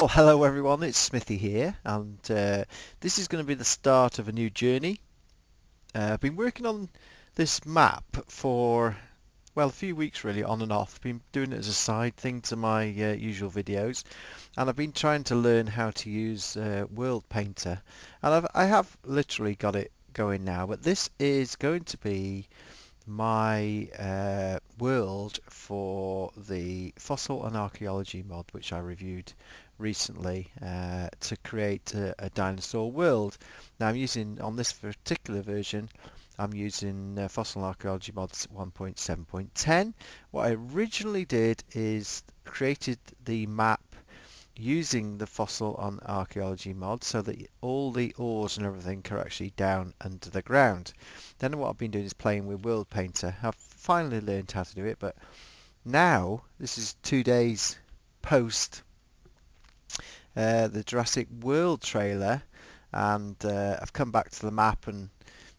Well, hello everyone, it's Smithy here, and this is going to be the start of a new journey. I've been working on this map for, well, a few weeks really, on and off. Been doing it as a side thing to my usual videos, and I've been trying to learn how to use World Painter, and I have literally got it going now, but this is going to be my world for the fossil and archaeology mod, which I reviewed recently to create a dinosaur world. Now I'm using, on this particular version, I'm using fossil and archaeology mods 1.7.10. What I originally did is created the map using the fossil and archaeology mod so that all the ores and everything are actually down under the ground. Then what I've been doing is playing with World Painter. I've finally learned how to do it, but now this is 2 days post the Jurassic World trailer, and I've come back to the map, and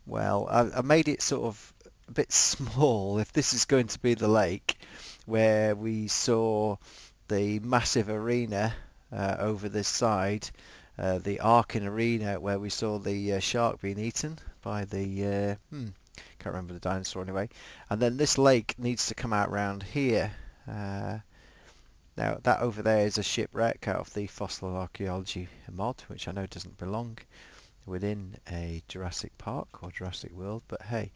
well, I made it sort of a bit small. If this is going to be the lake where we saw the massive arena over this side, the Arkin Arena where we saw the shark being eaten by the can't remember the dinosaur anyway, and then this lake needs to come out round here. Now that over there is a shipwreck out of the fossil archaeology mod, which I know doesn't belong within a Jurassic Park or Jurassic World, but hey.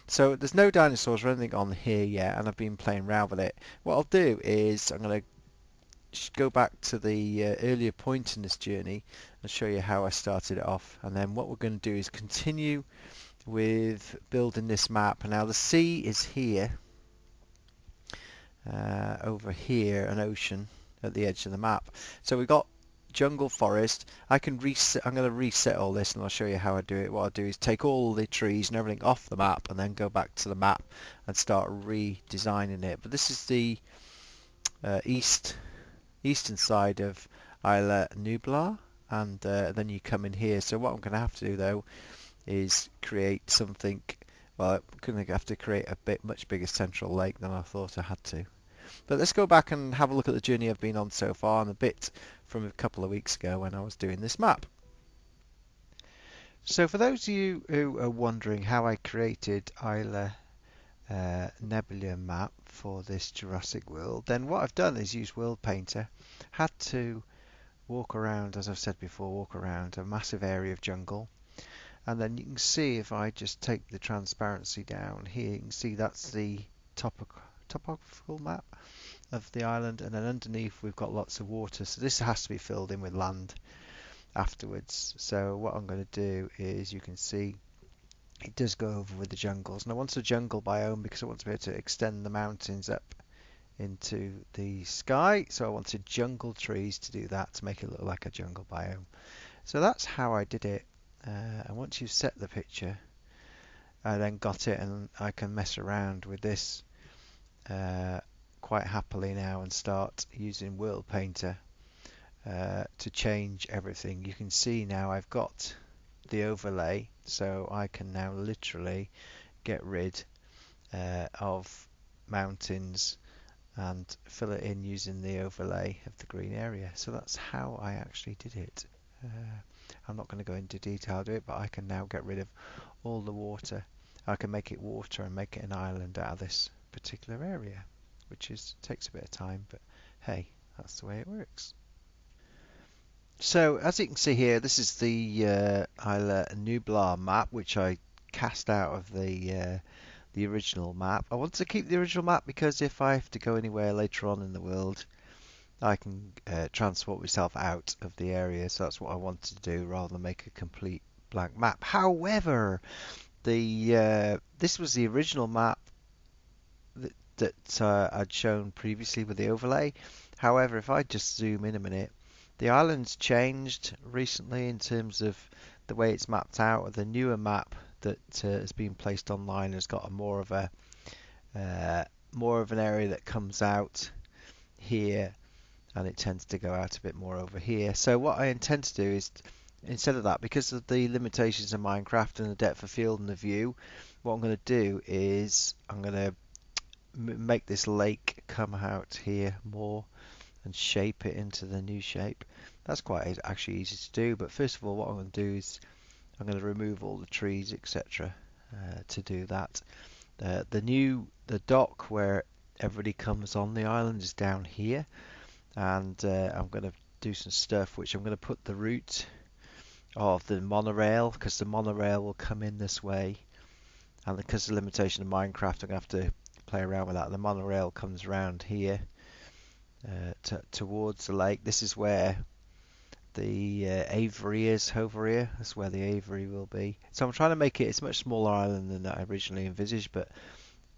So there's no dinosaurs or anything on here yet, and I've been playing around with it. What I'll do is I'm going to go back to the earlier point in this journey and show you how I started it off, and then what we're going to do is continue with building this map. Now the sea is here, over here, an ocean at the edge of the map. So we've got jungle forest. I can reset. I'm going to reset all this, and I'll show you how I do it. What I'll do is take all the trees and everything off the map, and then go back to the map and start redesigning it. But this is the eastern side of Isla Nublar, and then you come in here. So what I'm going to have to do though is create something. Well, I'm going to have to create a much bigger central lake than I thought I had to. But let's go back and have a look at the journey I've been on so far, and a bit from a couple of weeks ago when I was doing this map. So for those of you who are wondering how I created Isla Nebula map for this Jurassic World, then what I've done is use World Painter. Had to walk around, as I've said before, walk around a massive area of jungle, and then you can see if I just take the transparency down here, you can see that's the topographical map of the island, and then underneath we've got lots of water, so this has to be filled in with land afterwards. So what I'm going to do is, you can see it does go over with the jungles, and I want a jungle biome because I want to be able to extend the mountains up into the sky, so I wanted jungle trees to do that, to make it look like a jungle biome. So that's how I did it. And once you've set the picture, I then got it, and I can mess around with this quite happily now and start using World Painter to change everything. You can see now I've got the overlay, so I can now literally get rid of mountains and fill it in using the overlay of the green area. So that's how I actually did it. I'm not going to go into detail to it, but I can now get rid of all the water. I can make it water and make it an island out of this particular area, which takes a bit of time, but hey, that's the way it works. So as you can see here, this is the Isla Nublar map, which I cast out of the original map. I want to keep the original map because if I have to go anywhere later on in the world, I can transport myself out of the area. So that's what I wanted to do, rather than make a complete blank map. However, this was the original map that I'd shown previously with the overlay. However, if I just zoom in a minute, the island's changed recently in terms of the way it's mapped out. The newer map that has been placed online has got a more of an area that comes out here, and it tends to go out a bit more over here. So what I intend to do is, instead of that, because of the limitations of Minecraft and the depth of field and the view, what I'm going to do is I'm going to make this lake come out here more, and shape it into the new shape. That's quite actually easy to do, but first of all what I'm going to do is I'm going to remove all the trees, etc. To do that. The dock where everybody comes on the island is down here, and I'm going to do some stuff which I'm going to put the route of the monorail, because the monorail will come in this way, and because of the limitation of Minecraft I'm going to have to play around with that. The monorail comes around here towards the lake. This is where the aviary is over here. That's where the aviary will be. So I'm trying to make it's a much smaller island than I originally envisaged, but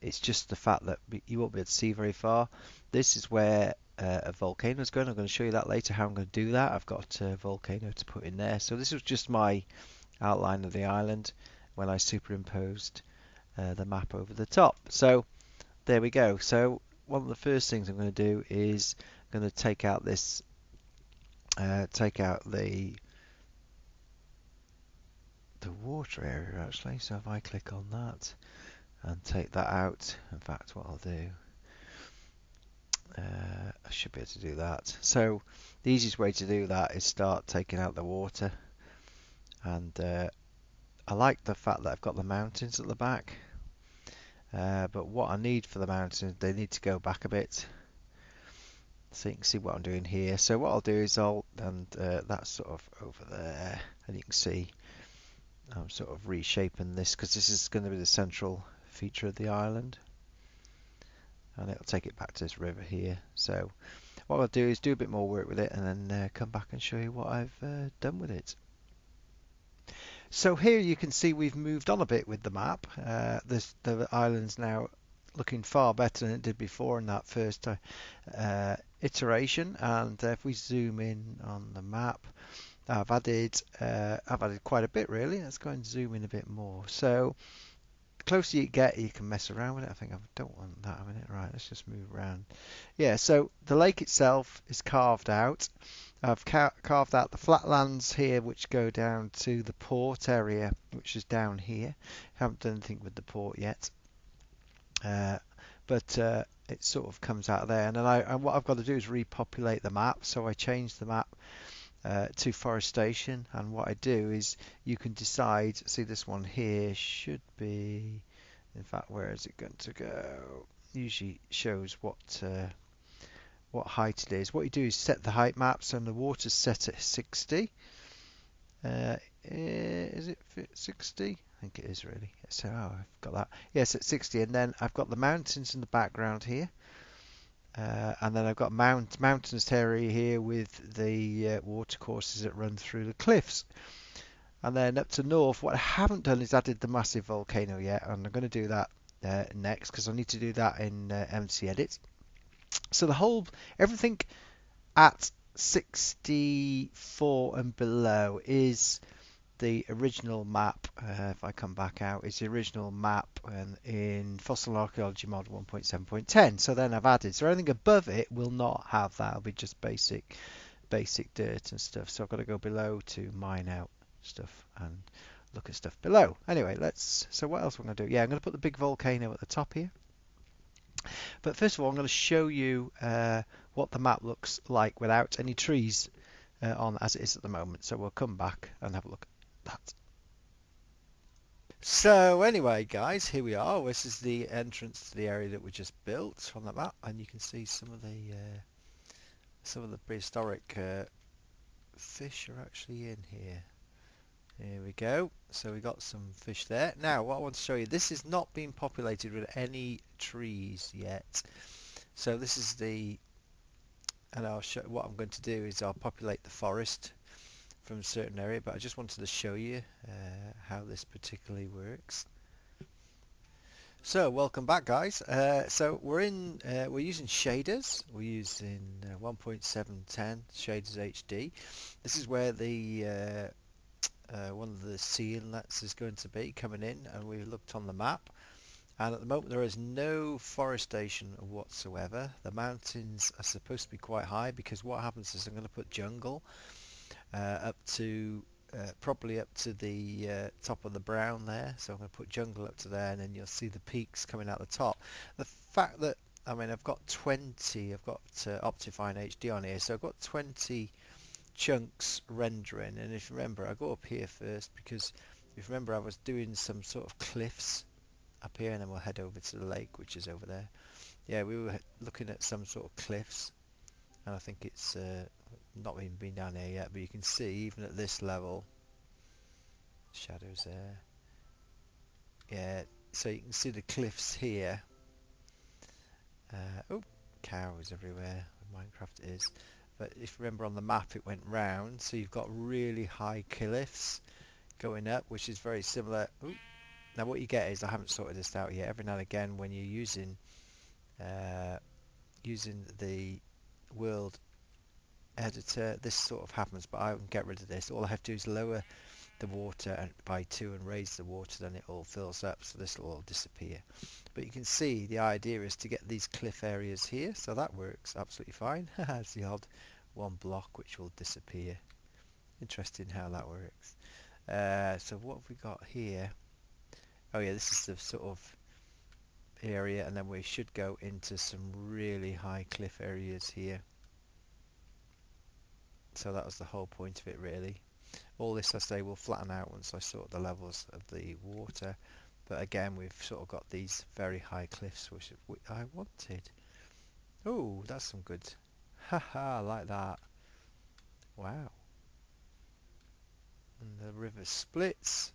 it's just the fact that you won't be able to see very far. This is where a volcano is going. I'm going to show you that later, how I'm going to do that. I've got a volcano to put in there. So this was just my outline of the island when I superimposed the map over the top. So there we go. So one of the first things I'm going to do is I'm going to take out this, take out the water area actually. So if I click on that and take that out, in fact what I'll do, I should be able to do that. So the easiest way to do that is start taking out the water, and I like the fact that I've got the mountains at the back, but what I need for the mountains, they need to go back a bit, so you can see what I'm doing here. So what I'll do is that's sort of over there, and you can see I'm sort of reshaping this because this is going to be the central feature of the island, and it'll take it back to this river here. So what I'll do is do a bit more work with it and then come back and show you what I've done with it. So here you can see we've moved on a bit with the map. The island's now looking far better than it did before in that first iteration. And if we zoom in on the map, I've added quite a bit really. Let's go and zoom in a bit more. So the closer you get, you can mess around with it. I think I don't want that a minute. Right, let's just move around. Yeah, so the lake itself is carved out. I've carved out the flatlands here which go down to the port area, which is down here. Haven't done anything with the port yet, but it sort of comes out there. And then what I've got to do is repopulate the map. So I changed the map to forestation, and what I do is you can decide. See, this one here should be, in fact, where is it going to go? Usually shows what height it is. What you do is set the height maps, and the water's set at 60. Is it 60? I think it is really. So I've got that. Yes, at 60, and then I've got the mountains in the background here, and then I've got mountainous area here with the water courses that run through the cliffs. And then up to north, what I haven't done is added the massive volcano yet, and I'm going to do that next because I need to do that in MC Edit. So everything at 64 and below is the original map. If I come back out, it's the original map in Fossil Archaeology Mod 1.7.10. So then I've added. So anything above it will not have that. It'll be just basic dirt and stuff. So I've got to go below to mine out stuff and look at stuff below. Anyway, so what else am I going to do? Yeah, I'm going to put the big volcano at the top here. But first of all, I'm going to show you what the map looks like without any trees on as it is at the moment. So we'll come back and have a look at that. So anyway, guys, here we are. This is the entrance to the area that we just built on the map, and you can see some of the prehistoric fish are actually in here. Here we go. So we got some fish there. Now what I want to show you, this is not being populated with any trees yet. So this is and I'll show what I'm going to do is I'll populate the forest from a certain area, but I just wanted to show you how this particularly works. So welcome back, guys. So we're using shaders. We're using 1.710 shaders HD. This is where the one of the sea inlets is going to be coming in, and we looked on the map, and at the moment there is no forestation whatsoever. The mountains are supposed to be quite high, because what happens is I'm going to put jungle up to probably up to the top of the brown there. So I'm going to put jungle up to there, and then you'll see the peaks coming out the top. The fact that I mean, I've got 20, I've got Optifine HD on here, so I've got 20 chunks rendering. And if you remember, I go up here first because if you remember, I was doing some sort of cliffs up here, and then we'll head over to the lake, which is over there. Yeah, we were looking at some sort of cliffs, and I think it's not even been down here yet, but you can see even at this level, shadows there. Yeah, so you can see the cliffs here. Oh, cows everywhere. Minecraft is. But if you remember on the map, it went round, so you've got really high cliffs going up, which is very similar. Ooh. Now what you get is, I haven't sorted this out yet. Every now and again, when you're using the world editor, this sort of happens, but I can get rid of this. All I have to do is lower the water by 2 and raise the water, then it all fills up, so this will all disappear. But you can see the idea is to get these cliff areas here, so that works absolutely fine. It's the odd one block which will disappear. Interesting how that works. So what have we got here? Oh yeah, this is the sort of area, and then we should go into some really high cliff areas here. So that was the whole point of it, really. All this, I say, will flatten out once I sort the levels of the water. But again, we've sort of got these very high cliffs, which I wanted. Oh, that's some good. Haha, I like that. Wow. And the river splits.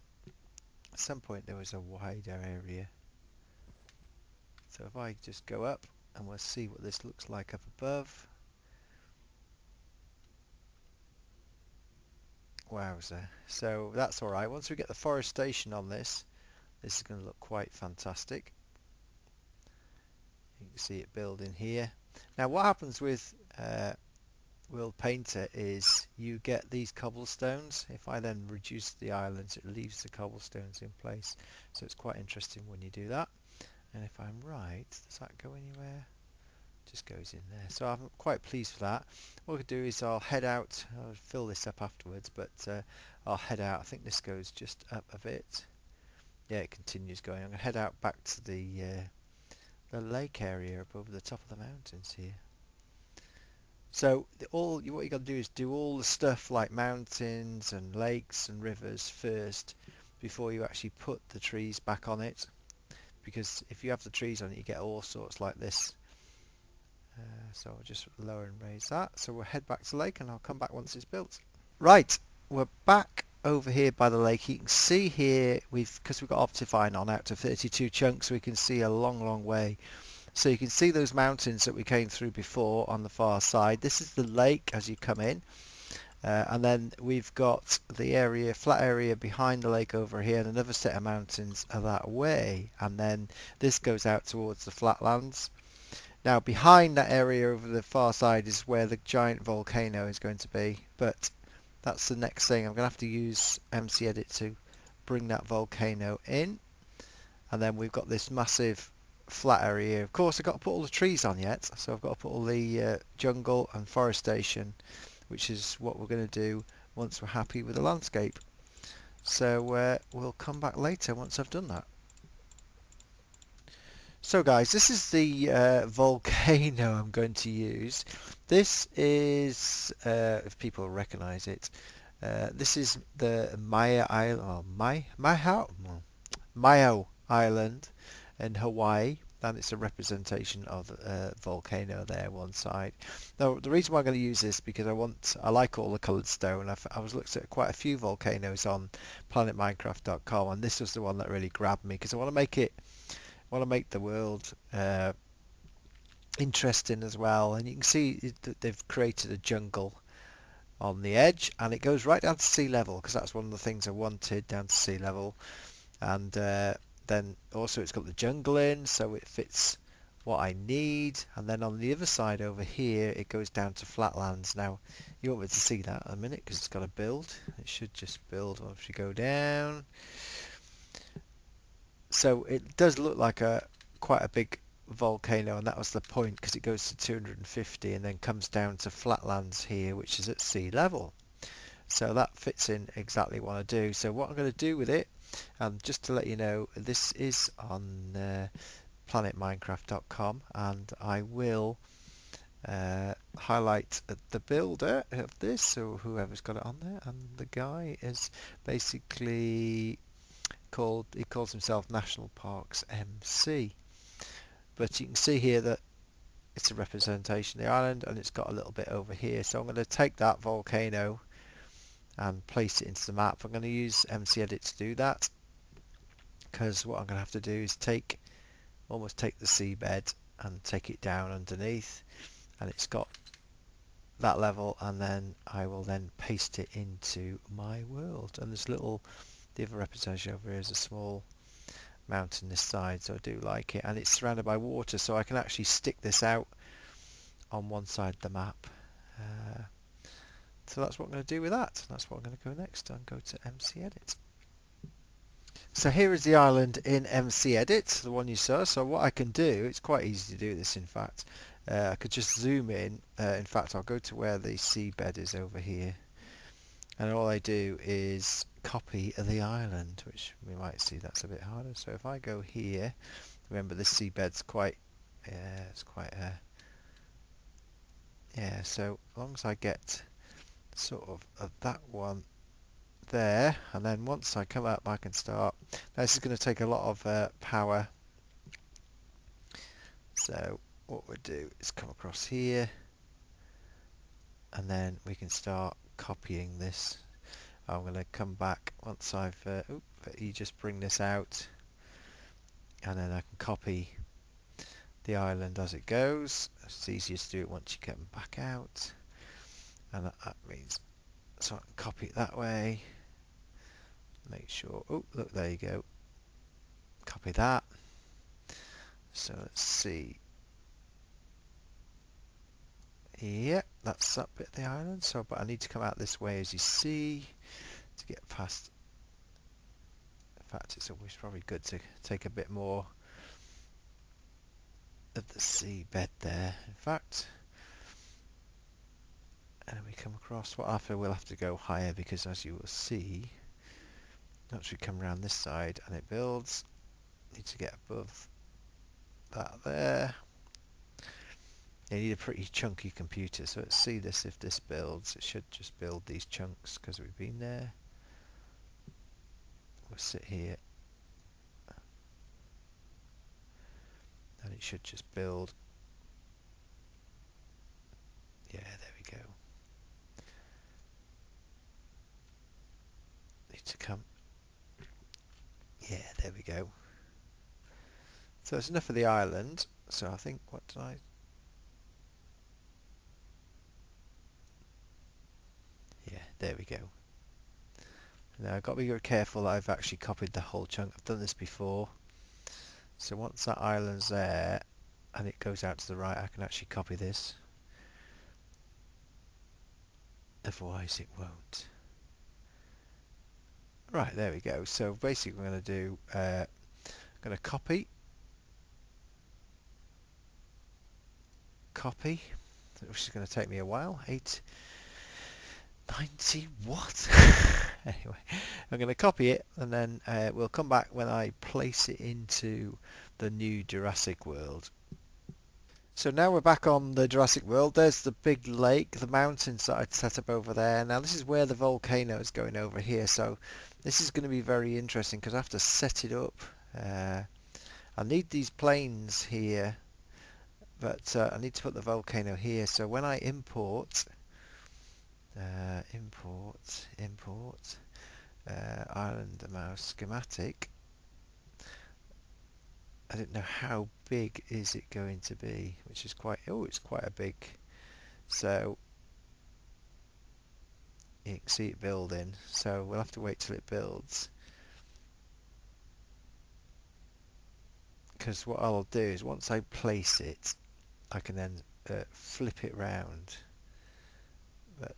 At some point there was a wider area. So if I just go up, and we'll see what this looks like up above. Wowza. So that's alright. Once we get the forestation on this, this is going to look quite fantastic. You can see it building here. Now what happens with World Painter is you get these cobblestones. If I then reduce the islands, it leaves the cobblestones in place. So it's quite interesting when you do that. And if I'm right, does that go anywhere? Just goes in there. So I'm quite pleased with that. What I could do is I'll head out. I'll fill this up afterwards, but I'll head out. I think this goes just up a bit. Yeah, it continues going. I'm going to head out back to the lake area up over the top of the mountains here. So what you got to do is do all the stuff like mountains and lakes and rivers first before you actually put the trees back on it. Because if you have the trees on it, you get all sorts like this. So I'll just lower and raise that. So we'll head back to the lake, and I'll come back once it's built. Right, we're back over here by the lake. You can see here, because we've got Optifine on out to 32 chunks, we can see a long way. So you can see those mountains that we came through before on the far side. This is the lake as you come in. And then we've got the flat area behind the lake over here, and another set of mountains are that way. And then this goes out towards the flatlands. Now behind that area over the far side is where the giant volcano is going to be, but that's the next thing. I'm going to have to use MC Edit to bring that volcano in. And then we've got this massive flat area. Of course, I've got to put all the trees on yet, so I've got to put all the jungle and forestation, which is what we're going to do once we're happy with the landscape. So we'll come back later once I've done that. So guys, this is the volcano I'm going to use. This is, if people recognize it, this is the Maya Island, or Mayo Island in Hawaii, and it's a representation of a volcano there one side. Now the reason why I'm going to use this because I like all the coloured stone. I was looked at quite a few volcanoes on planetminecraft.com, and this was the one that really grabbed me because I want to make the world interesting as well. And you can see that they've created a jungle on the edge, and it goes right down to sea level because that's one of the things I wanted, down to sea level. And then also it's got the jungle in, so it fits what I need. And then on the other side over here it goes down to flatlands. Now you won't be able to see that in a minute because it's got to build. It should just build once you go down. So it does look like quite a big volcano, and that was the point because it goes to 250 and then comes down to flatlands here, which is at sea level. So that fits in exactly what I do. So what I'm going to do with it, and just to let you know, this is on planetminecraft.com, and I will highlight the builder of this, so whoever's got it on there, and the guy is basically he calls himself National Parks MC. But you can see here that it's a representation of the island, and it's got a little bit over here. So I'm going to take that volcano and place it into the map. I'm going to use MC Edit to do that, because what I'm going to have to do is almost take the seabed and take it down underneath, and it's got that level, and then I will then paste it into my world. And the other representation over here is a small mountain this side, so I do like it, and it's surrounded by water, so I can actually stick this out on one side of the map. So that's what I'm going to do with that. That's what I'm going to go next, and go to MC Edit. So here is the island in MC Edit, the one you saw. So what I can do, it's quite easy to do this in fact. I could just zoom in. In fact, I'll go to where the seabed is over here, and all I do is copy the island, which we might see that's a bit harder. So if I go here, remember this seabed's quite, yeah, so as long as I get sort of that one there, and then once I come up I can start. Now this is going to take a lot of power, so what we'll do is come across here, and then we can start copying this. I'm going to come back once I've you just bring this out, and then I can copy the island as it goes. It's easiest to do it once you get them back out, and that means, so I can copy it that way, make sure, oh look, there you go, copy that. So let's see, yeah, that's that bit of the island. So but I need to come out this way, as you see, to get past. In fact, it's always probably good to take a bit more of the seabed there, in fact. And we come across, we'll have to go higher, because as you will see, once we come around this side and it builds, need to get above that there. You need a pretty chunky computer, so let's see this. If this builds, it should just build these chunks because we've been there. We'll sit here and it should just build. Yeah, there we go. Need to come. Yeah, there we go. So that's enough of the island. So I think, what did I... Yeah, there we go. Now I've got to be very careful that I've actually copied the whole chunk. I've done this before. So once that island's there and it goes out to the right, I can actually copy this. Otherwise it won't. Right, there we go. So basically we're going to do, I'm going to copy, which is going to take me a while. 890 what? Anyway, I'm going to copy it, and then we'll come back when I place it into the new Jurassic World. So now we're back on the Jurassic World. There's the big lake, the mountains that I'd set up over there. Now this is where the volcano is going over here. So this is going to be very interesting because I have to set it up. I need these planes here, but I need to put the volcano here. So when I import island mouse schematic, I didn't know how big is it going to be, which is quite, oh, it's quite a big. So you can see it building, so we'll have to wait till it builds, because what I'll do is once I place it I can then flip it round, but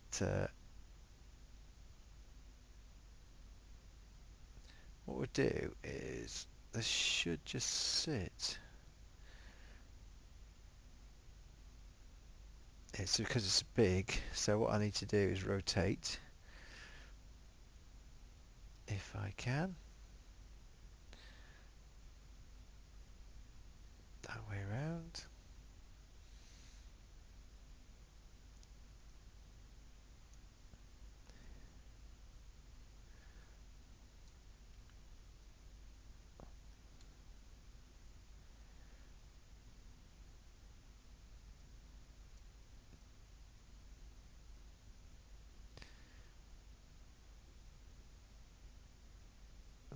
what we'll do is this should just sit. It's because it's big, so what I need to do is rotate, if I can. that way around.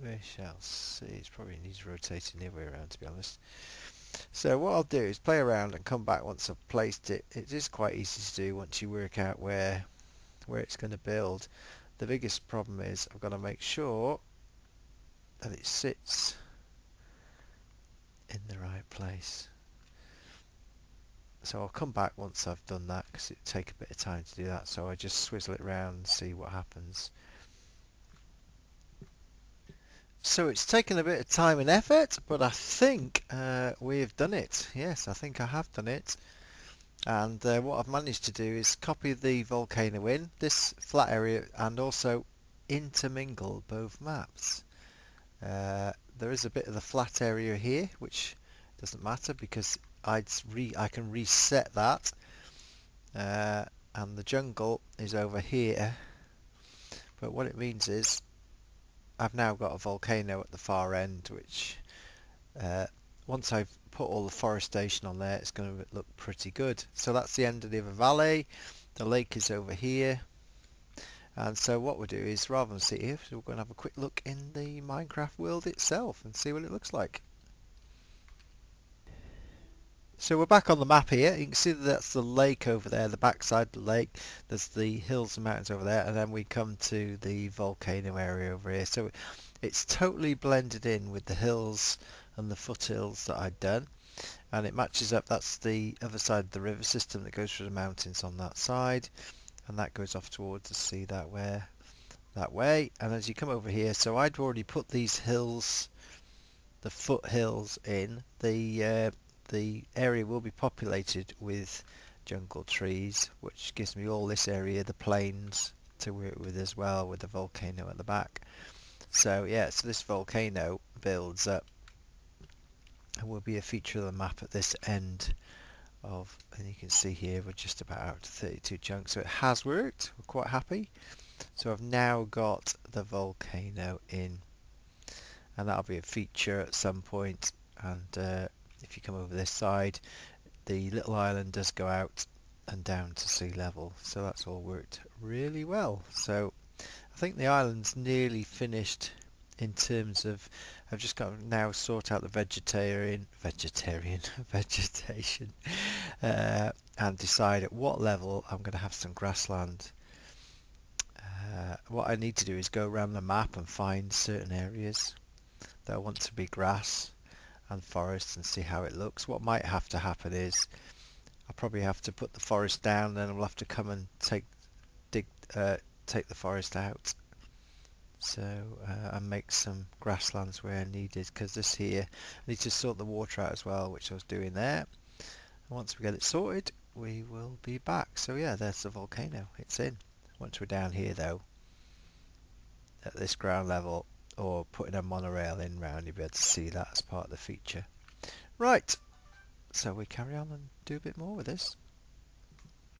We shall see. It probably needs rotating the other way around, to be honest. So what I'll do is play around and come back once I've placed it. It is quite easy to do once you work out where it's going to build. The biggest problem is I've got to make sure that it sits in the right place. So I'll come back once I've done that because it'll take a bit of time to do that. So I just swizzle it around and see what happens. So it's taken a bit of time and effort, but I think we've done it. Yes, I think I have done it. And what I've managed to do is copy the volcano in, this flat area, and also intermingle both maps. There is a bit of the flat area here, which doesn't matter because I can reset that. And the jungle is over here. But what it means is I've now got a volcano at the far end, which once I've put all the forestation on there, it's going to look pretty good. So that's the end of the other valley. The lake is over here. And so what we'll do is, rather than sit here, we're going to have a quick look in the Minecraft world itself and see what it looks like. So we're back on the map here. You can see that that's the lake over there, the backside of the lake. There's the hills and mountains over there, and then we come to the volcano area over here. So it's totally blended in with the hills and the foothills that I'd done, and it matches up. That's the other side of the river system that goes through the mountains on that side, and that goes off towards the sea that way. And as you come over here, so I'd already put these hills, the foothills in. The area will be populated with jungle trees, which gives me all this area, the plains, to work with as well, with the volcano at the back. So yeah, so this volcano builds up and will be a feature of the map at this end of, and you can see here we're just about out to 32 chunks, so it has worked. We're quite happy. So I've now got the volcano in, and that'll be a feature at some point. And if you come over this side, the little island does go out and down to sea level, so that's all worked really well. So I think the island's nearly finished in terms of, I've just got to now sort out the vegetation and decide at what level I'm going to have some grassland. What I need to do is go around the map and find certain areas that I want to be grass and forest and see how it looks. What might have to happen is I'll probably have to put the forest down, then I'll have to come and take the forest out. So and make some grasslands where needed, because this here I need to sort the water out as well, which I was doing there. And once we get it sorted, we will be back. So yeah, there's the volcano. It's in. Once we're down here though, at this ground level, or putting a monorail in round, you'll be able to see that as part of the feature. Right, so we carry on and do a bit more with this.